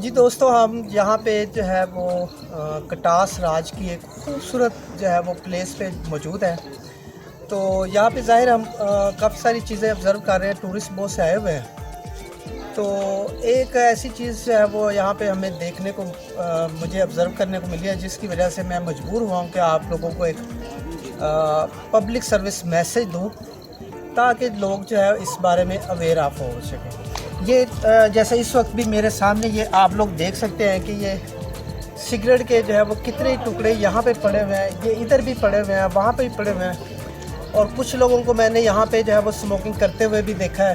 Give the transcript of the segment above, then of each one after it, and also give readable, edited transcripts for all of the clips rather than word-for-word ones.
جی دوستو، ہم یہاں پہ جو ہے وہ کٹاس راج کی ایک خوبصورت جو ہے وہ پلیس پہ موجود ہے۔ تو یہاں پہ ظاہر ہم کافی ساری چیزیں آبزرو کر رہے ہیں، ٹورسٹ بہت سے آئے ہوئے ہیں۔ تو ایک ایسی چیز جو ہے وہ یہاں پہ ہمیں دیکھنے کو مجھے آبزرو کرنے کو ملی ہے، جس کی وجہ سے میں مجبور ہوا ہوں کہ آپ لوگوں کو ایک پبلک سروس میسج دوں تاکہ لوگ جو ہے اس بارے میں اویئر آف ہو سکیں۔ یہ جیسے اس وقت بھی میرے سامنے یہ آپ لوگ دیکھ سکتے ہیں کہ یہ سگریٹ کے جو ہے وہ کتنے ٹکڑے یہاں پہ پڑے ہوئے ہیں، یہ ادھر بھی پڑے ہوئے ہیں، وہاں پہ بھی پڑے ہوئے ہیں، اور کچھ لوگوں کو میں نے یہاں پہ جو ہے وہ اسموکنگ کرتے ہوئے بھی دیکھا ہے۔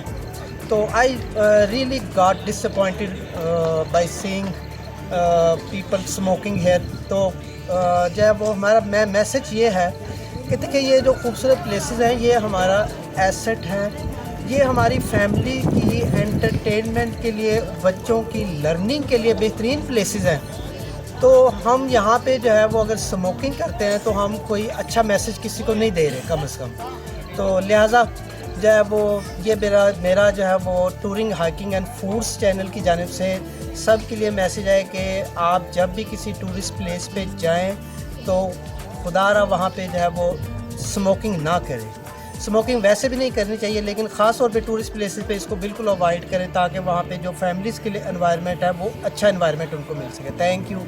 تو I really got disappointed by seeing people smoking here. تو جو ہے وہ ہمارا میسج یہ ہے کہ دیکھیں، یہ جو خوبصورت پلیسز ہیں یہ ہمارا ایسٹ ہیں، یہ ہماری فیملی کی انٹرٹینمنٹ کے لیے، بچوں کی لرننگ کے لیے بہترین پلیسز ہیں۔ تو ہم یہاں پہ جو ہے وہ اگر اسموکنگ کرتے ہیں تو ہم کوئی اچھا میسج کسی کو نہیں دے رہے کم از کم۔ تو لہٰذا جو ہے وہ یہ میرا جو ہے وہ touring hiking and foods channel کی جانب سے سب کے لیے میسج ہے کہ آپ جب بھی کسی ٹورسٹ پلیس پہ جائیں تو خدا را وہاں پہ جو ہے وہ اسموکنگ نہ کریں۔ اسموکنگ ویسے بھی نہیں کرنی چاہیے، لیکن خاص طور پہ ٹورسٹ پلیسز پہ اس کو بالکل اوائڈ کریں تاکہ وہاں پہ جو فیملیز کے لیے انوائرمنٹ ہے وہ اچھا انوائرمنٹ ان کو مل سکے۔ Thank you.